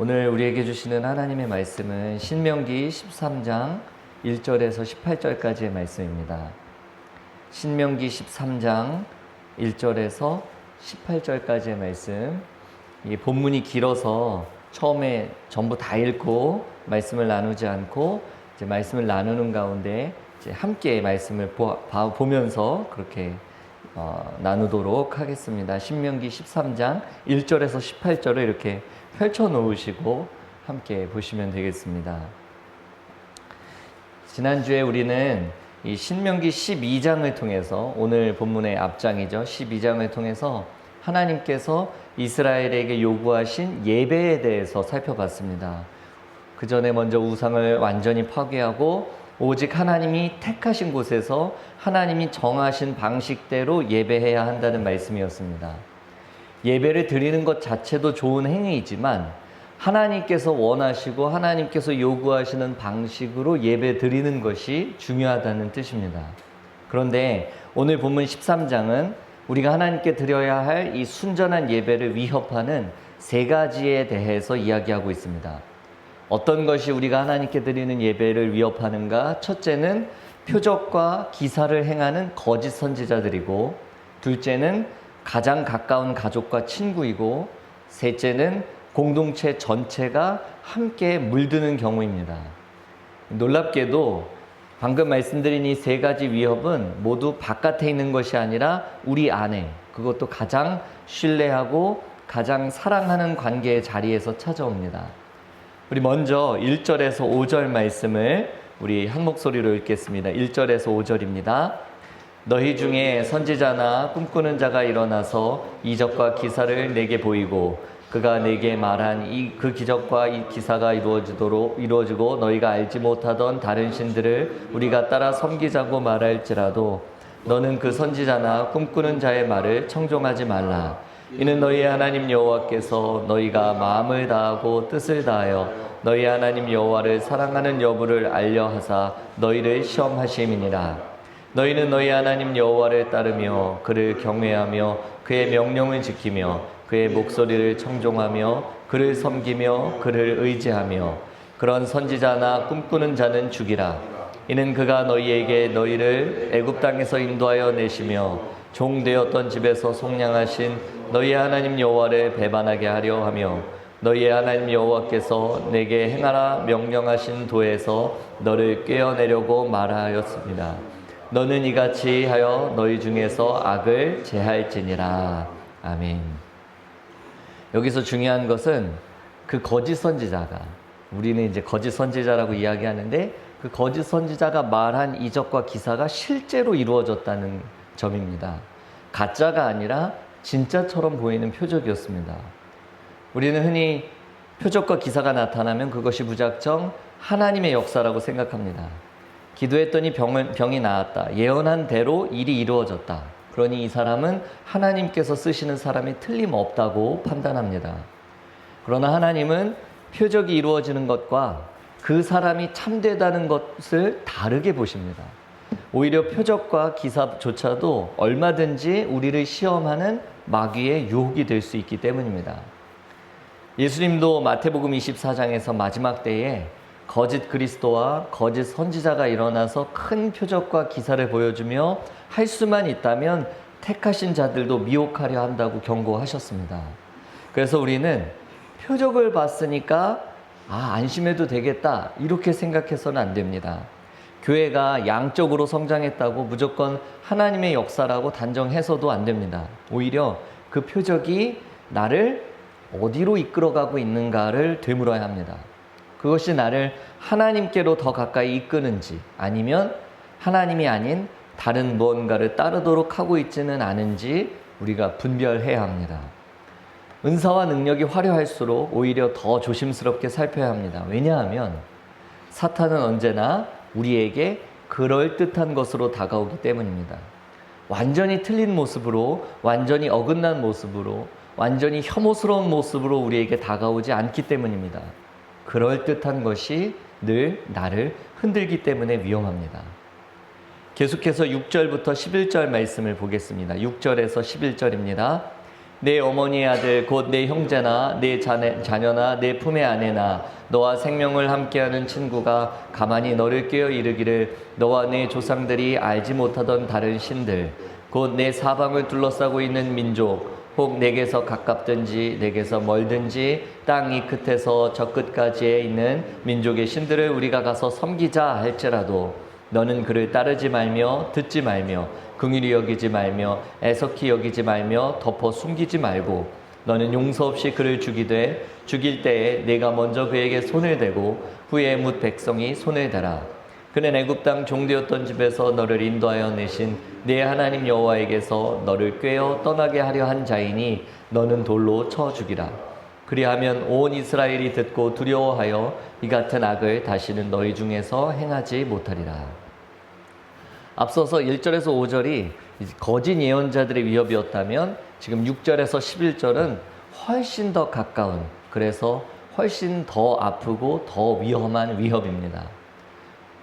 오늘 우리에게 주시는 하나님의 말씀은 신명기 13장 1절에서 18절까지의 말씀입니다. 신명기 13장 1절에서 18절까지의 말씀. 이 본문이 길어서 처음에 전부 다 읽고 말씀을 나누지 않고 이제 말씀을 나누는 가운데 이제 함께 말씀을 보면서 그렇게 나누도록 하겠습니다. 신명기 13장 1절에서 18절을 이렇게 펼쳐 놓으시고 함께 보시면 되겠습니다. 지난주에 우리는 이 신명기 12장을 통해서, 오늘 본문의 앞장이죠, 12장을 통해서 하나님께서 이스라엘에게 요구하신 예배에 대해서 살펴봤습니다. 그 전에 먼저 우상을 완전히 파괴하고 오직 하나님이 택하신 곳에서 하나님이 정하신 방식대로 예배해야 한다는 말씀이었습니다. 예배를 드리는 것 자체도 좋은 행위이지만 하나님께서 원하시고 하나님께서 요구하시는 방식으로 예배 드리는 것이 중요하다는 뜻입니다. 그런데 오늘 본문 13장은 우리가 하나님께 드려야 할 이 순전한 예배를 위협하는 세 가지에 대해서 이야기하고 있습니다. 어떤 것이 우리가 하나님께 드리는 예배를 위협하는가? 첫째는 표적과 기사를 행하는 거짓 선지자들이고, 둘째는 가장 가까운 가족과 친구이고, 셋째는 공동체 전체가 함께 물드는 경우입니다. 놀랍게도 방금 말씀드린 이 세 가지 위협은 모두 바깥에 있는 것이 아니라 우리 안에, 그것도 가장 신뢰하고 가장 사랑하는 관계의 자리에서 찾아옵니다. 우리 먼저 1절에서 5절 말씀을 우리 한 목소리로 읽겠습니다. 1절에서 5절입니다. 너희 중에 선지자나 꿈꾸는 자가 일어나서 이적과 기사를 내게 보이고 그가 내게 말한 그 기적과 이 기사가 이루어지고 너희가 알지 못하던 다른 신들을 우리가 따라 섬기자고 말할지라도 너는 그 선지자나 꿈꾸는 자의 말을 청종하지 말라. 이는 너희 하나님 여호와께서 너희가 마음을 다하고 뜻을 다하여 너희 하나님 여호와를 사랑하는 여부를 알려 하사 너희를 시험하심이니라. 너희는 너희 하나님 여호와를 따르며 그를 경외하며 그의 명령을 지키며 그의 목소리를 청종하며 그를 섬기며 그를 의지하며 그런 선지자나 꿈꾸는 자는 죽이라. 이는 그가 너희에게 너희를 애굽 땅에서 인도하여 내시며 종되었던 집에서 속량하신 너희 하나님 여호와를 배반하게 하려 하며 너희의 하나님 여호와께서 내게 행하라 명령하신 도에서 너를 꿰어내려고 말하였습니다. 너는 이같이 하여 너희 중에서 악을 제할지니라. 아멘. 여기서 중요한 것은 그 거짓 선지자가, 우리는 이제 거짓 선지자라고 이야기하는데 그 거짓 선지자가 말한 이적과 기사가 실제로 이루어졌다는 점입니다. 가짜가 아니라 진짜처럼 보이는 표적이었습니다. 우리는 흔히 표적과 기사가 나타나면 그것이 무작정 하나님의 역사라고 생각합니다. 기도했더니 병이 나았다. 예언한 대로 일이 이루어졌다. 그러니 이 사람은 하나님께서 쓰시는 사람이 틀림없다고 판단합니다. 그러나 하나님은 표적이 이루어지는 것과 그 사람이 참되다는 것을 다르게 보십니다. 오히려 표적과 기사조차도 얼마든지 우리를 시험하는 마귀의 유혹이 될 수 있기 때문입니다. 예수님도 마태복음 24장에서 마지막 때에 거짓 그리스도와 거짓 선지자가 일어나서 큰 표적과 기사를 보여주며 할 수만 있다면 택하신 자들도 미혹하려 한다고 경고하셨습니다. 그래서 우리는 표적을 봤으니까 안심해도 되겠다 이렇게 생각해서는 안 됩니다. 교회가 양적으로 성장했다고 무조건 하나님의 역사라고 단정해서도 안 됩니다. 오히려 그 표적이 나를 어디로 이끌어가고 있는가를 되물어야 합니다. 그것이 나를 하나님께로 더 가까이 이끄는지 아니면 하나님이 아닌 다른 무언가를 따르도록 하고 있지는 않은지 우리가 분별해야 합니다. 은사와 능력이 화려할수록 오히려 더 조심스럽게 살펴야 합니다. 왜냐하면 사탄은 언제나 우리에게 그럴듯한 것으로 다가오기 때문입니다. 완전히 틀린 모습으로, 완전히 어긋난 모습으로, 완전히 혐오스러운 모습으로 우리에게 다가오지 않기 때문입니다. 그럴듯한 것이 늘 나를 흔들기 때문에 위험합니다. 계속해서 6절부터 11절 말씀을 보겠습니다. 6절에서 11절입니다. 내 어머니의 아들 곧 내 형제나 내 자녀나 내 품의 아내나 너와 생명을 함께하는 친구가 가만히 너를 꾀어 이르기를 너와 내 조상들이 알지 못하던 다른 신들 곧 내 사방을 둘러싸고 있는 민족 혹 내게서 가깝든지 내게서 멀든지 땅 이 끝에서 저 끝까지에 있는 민족의 신들을 우리가 가서 섬기자 할지라도 너는 그를 따르지 말며 듣지 말며 긍휼히 여기지 말며 애석히 여기지 말며 덮어 숨기지 말고 너는 용서 없이 그를 죽이되 죽일 때에 내가 먼저 그에게 손을 대고 후에 뭇 백성이 손을 대라. 그는 애굽 땅 종되었던 집에서 너를 인도하여 내신 네 하나님 여호와에게서 너를 꾀어 떠나게 하려 한 자이니 너는 돌로 쳐 죽이라. 그리하면 온 이스라엘이 듣고 두려워하여 이 같은 악을 다시는 너희 중에서 행하지 못하리라. 앞서서 1절에서 5절이 거짓 예언자들의 위협이었다면 지금 6절에서 11절은 훨씬 더 가까운, 그래서 훨씬 더 아프고 더 위험한 위협입니다.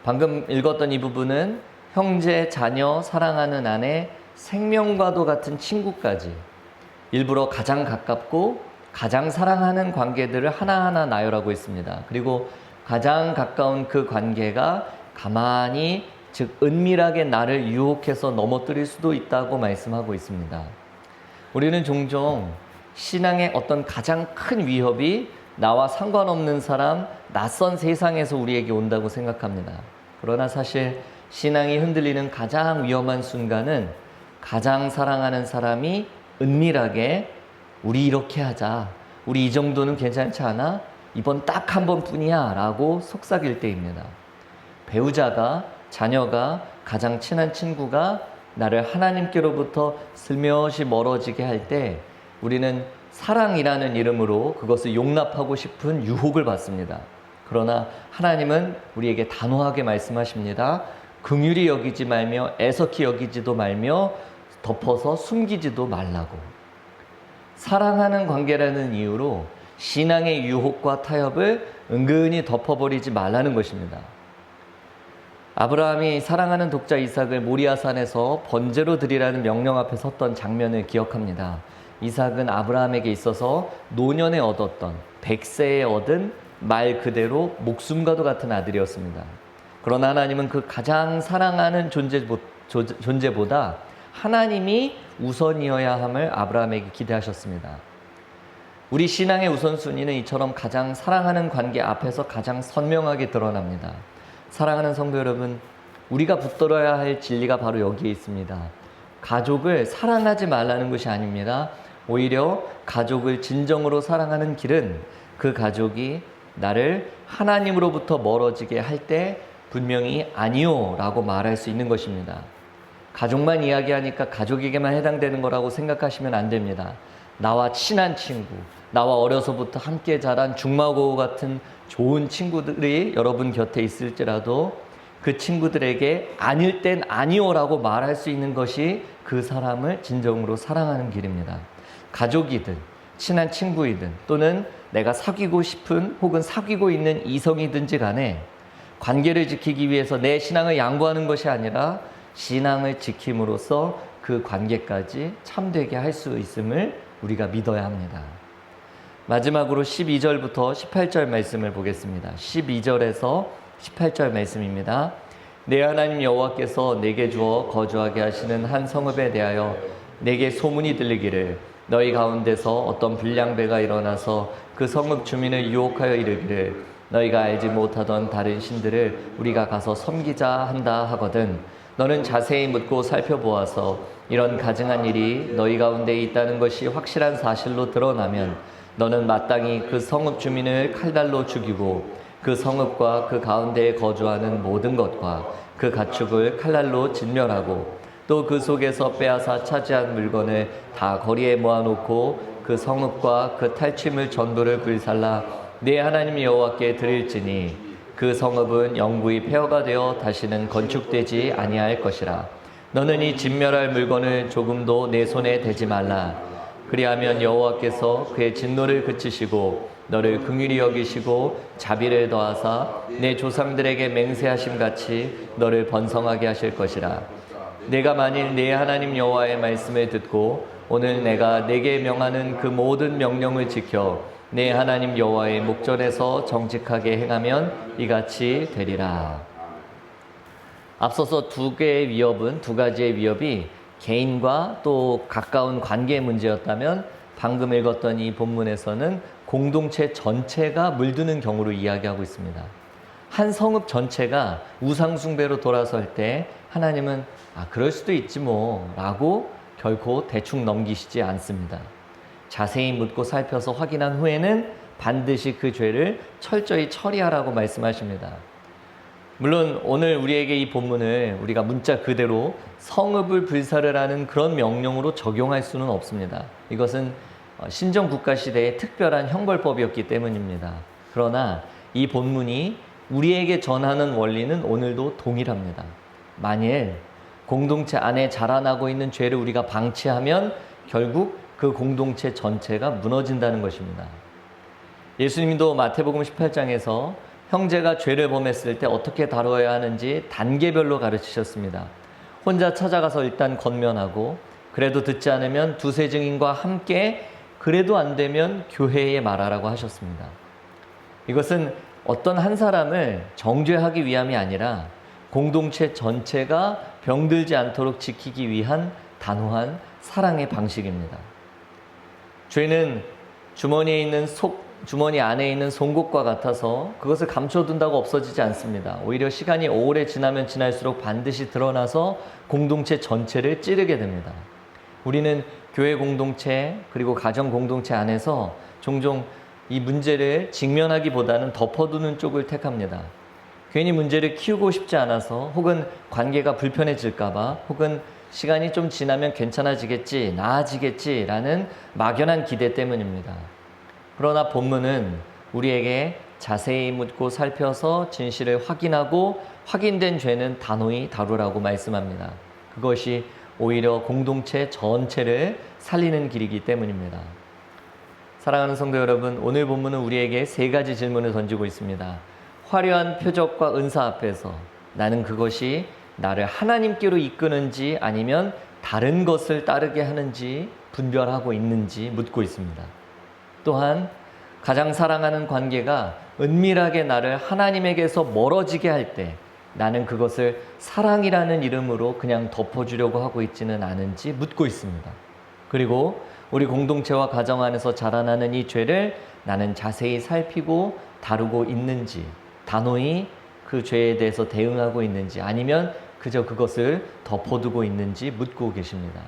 방금 읽었던 이 부분은 형제, 자녀, 사랑하는 아내, 생명과도 같은 친구까지 일부러 가장 가깝고 가장 사랑하는 관계들을 하나하나 나열하고 있습니다. 그리고 가장 가까운 그 관계가 가만히 즉 은밀하게 나를 유혹해서 넘어뜨릴 수도 있다고 말씀하고 있습니다. 우리는 종종 신앙의 어떤 가장 큰 위협이 나와 상관없는 사람, 낯선 세상에서 우리에게 온다고 생각합니다. 그러나 사실 신앙이 흔들리는 가장 위험한 순간은 가장 사랑하는 사람이 은밀하게 우리 이렇게 하자, 우리 이 정도는 괜찮지 않아? 이번 딱 한 번뿐이야 라고 속삭일 때입니다. 배우자가, 자녀가, 가장 친한 친구가 나를 하나님께로부터 슬며시 멀어지게 할 때 우리는 사랑이라는 이름으로 그것을 용납하고 싶은 유혹을 받습니다. 그러나 하나님은 우리에게 단호하게 말씀하십니다. 긍휼히 여기지 말며 애석히 여기지도 말며 덮어서 숨기지도 말라고. 사랑하는 관계라는 이유로 신앙의 유혹과 타협을 은근히 덮어버리지 말라는 것입니다. 아브라함이 사랑하는 독자 이삭을 모리아산에서 번제로 드리라는 명령 앞에 섰던 장면을 기억합니다. 이삭은 아브라함에게 있어서 노년에 얻었던, 100세에 얻은 말 그대로 목숨과도 같은 아들이었습니다. 그러나 하나님은 그 가장 사랑하는 존재보다 하나님이 우선이어야 함을 아브라함에게 기대하셨습니다. 우리 신앙의 우선순위는 이처럼 가장 사랑하는 관계 앞에서 가장 선명하게 드러납니다. 사랑하는 성도 여러분, 우리가 붙들어야 할 진리가 바로 여기에 있습니다. 가족을 사랑하지 말라는 것이 아닙니다. 오히려 가족을 진정으로 사랑하는 길은 그 가족이 나를 하나님으로부터 멀어지게 할 때 분명히 아니요 라고 말할 수 있는 것입니다. 가족만 이야기하니까 가족에게만 해당되는 거라고 생각하시면 안 됩니다. 나와 친한 친구, 나와 어려서부터 함께 자란 중마고 같은 좋은 친구들이 여러분 곁에 있을지라도 그 친구들에게 아닐 땐 아니오라고 말할 수 있는 것이 그 사람을 진정으로 사랑하는 길입니다. 가족이든 친한 친구이든 또는 내가 사귀고 싶은 혹은 사귀고 있는 이성이든지 간에 관계를 지키기 위해서 내 신앙을 양보하는 것이 아니라 신앙을 지킴으로써 그 관계까지 참되게 할 수 있음을 우리가 믿어야 합니다. 마지막으로 12절부터 18절 말씀을 보겠습니다. 12절에서 18절 말씀입니다. 내 하나님 여호와께서 내게 주어 거주하게 하시는 한 성읍에 대하여 내게 소문이 들리기를 너희 가운데서 어떤 불량배가 일어나서 그 성읍 주민을 유혹하여 이르기를 너희가 알지 못하던 다른 신들을 우리가 가서 섬기자 한다 하거든 너는 자세히 묻고 살펴보아서 이런 가증한 일이 너희 가운데 있다는 것이 확실한 사실로 드러나면 너는 마땅히 그 성읍 주민을 칼날로 죽이고 그 성읍과 그 가운데에 거주하는 모든 것과 그 가축을 칼날로 진멸하고 또 그 속에서 빼앗아 차지한 물건을 다 거리에 모아놓고 그 성읍과 그 탈취물 전부를 불살라 내 하나님 여호와께 드릴지니 그 성읍은 영구히 폐허가 되어 다시는 건축되지 아니할 것이라. 너는 이 진멸할 물건을 조금도 내 손에 대지 말라. 그리하면 여호와께서 그의 진노를 그치시고 너를 긍휼히 여기시고 자비를 더하사 내 조상들에게 맹세하심 같이 너를 번성하게 하실 것이라. 내가 만일 내 하나님 여호와의 말씀을 듣고 오늘 내가 내게 명하는 그 모든 명령을 지켜 내 하나님 여호와의 목전에서 정직하게 행하면 이같이 되리라. 앞서서 두 가지의 위협이 개인과 또 가까운 관계의 문제였다면, 방금 읽었던 이 본문에서는 공동체 전체가 물드는 경우로 이야기하고 있습니다. 한 성읍 전체가 우상숭배로 돌아설 때 하나님은 그럴 수도 있지 뭐 라고 결코 대충 넘기시지 않습니다. 자세히 묻고 살펴서 확인한 후에는 반드시 그 죄를 철저히 처리하라고 말씀하십니다. 물론 오늘 우리에게 이 본문을 우리가 문자 그대로 성읍을 불사를 하는 그런 명령으로 적용할 수는 없습니다. 이것은 신정 국가 시대의 특별한 형벌법이었기 때문입니다. 그러나 이 본문이 우리에게 전하는 원리는 오늘도 동일합니다. 만일 공동체 안에 자라나고 있는 죄를 우리가 방치하면 결국 그 공동체 전체가 무너진다는 것입니다. 예수님도 마태복음 18장에서 형제가 죄를 범했을 때 어떻게 다뤄야 하는지 단계별로 가르치셨습니다. 혼자 찾아가서 일단 권면하고, 그래도 듣지 않으면 두세 증인과 함께, 그래도 안 되면 교회에 말하라고 하셨습니다. 이것은 어떤 한 사람을 정죄하기 위함이 아니라 공동체 전체가 병들지 않도록 지키기 위한 단호한 사랑의 방식입니다. 죄는 주머니 안에 있는 송곳과 같아서 그것을 감춰둔다고 없어지지 않습니다. 오히려 시간이 오래 지나면 지날수록 반드시 드러나서 공동체 전체를 찌르게 됩니다. 우리는 교회 공동체 그리고 가정 공동체 안에서 종종 이 문제를 직면하기보다는 덮어두는 쪽을 택합니다. 괜히 문제를 키우고 싶지 않아서, 혹은 관계가 불편해질까봐, 혹은 시간이 좀 지나면 괜찮아지겠지, 나아지겠지라는 막연한 기대 때문입니다. 그러나 본문은 우리에게 자세히 묻고 살펴서 진실을 확인하고 확인된 죄는 단호히 다루라고 말씀합니다. 그것이 오히려 공동체 전체를 살리는 길이기 때문입니다. 사랑하는 성도 여러분, 오늘 본문은 우리에게 세 가지 질문을 던지고 있습니다. 화려한 표적과 은사 앞에서 나는 그것이 나를 하나님께로 이끄는지 아니면 다른 것을 따르게 하는지 분별하고 있는지 묻고 있습니다. 또한 가장 사랑하는 관계가 은밀하게 나를 하나님에게서 멀어지게 할 때 나는 그것을 사랑이라는 이름으로 그냥 덮어주려고 하고 있지는 않은지 묻고 있습니다. 그리고 우리 공동체와 가정 안에서 자라나는 이 죄를 나는 자세히 살피고 다루고 있는지, 단호히 그 죄에 대해서 대응하고 있는지, 아니면 그저 그것을 덮어두고 있는지 묻고 계십니다.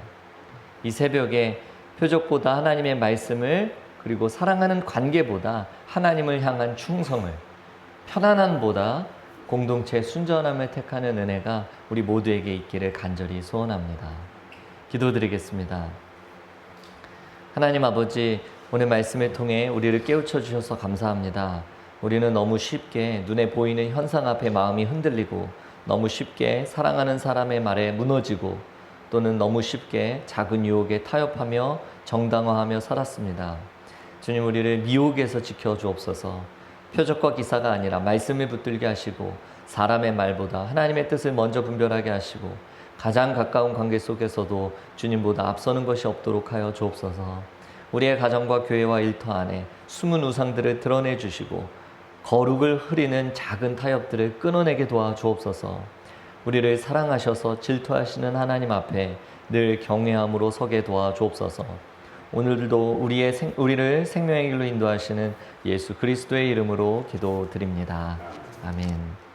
이 새벽에 표적보다 하나님의 말씀을, 그리고 사랑하는 관계보다 하나님을 향한 충성을, 편안함보다 공동체 순전함을 택하는 은혜가 우리 모두에게 있기를 간절히 소원합니다. 기도드리겠습니다. 하나님 아버지, 오늘 말씀을 통해 우리를 깨우쳐 주셔서 감사합니다. 우리는 너무 쉽게 눈에 보이는 현상 앞에 마음이 흔들리고, 너무 쉽게 사랑하는 사람의 말에 무너지고, 또는 너무 쉽게 작은 유혹에 타협하며 정당화하며 살았습니다. 주님, 우리를 미혹에서 지켜주옵소서. 표적과 기사가 아니라 말씀을 붙들게 하시고, 사람의 말보다 하나님의 뜻을 먼저 분별하게 하시고, 가장 가까운 관계 속에서도 주님보다 앞서는 것이 없도록 하여 주옵소서. 우리의 가정과 교회와 일터 안에 숨은 우상들을 드러내 주시고, 거룩을 흐리는 작은 타협들을 끊어내게 도와주옵소서. 우리를 사랑하셔서 질투하시는 하나님 앞에 늘 경외함으로 서게 도와주옵소서. 오늘도 우리를 생명의 길로 인도하시는 예수 그리스도의 이름으로 기도드립니다. 아멘.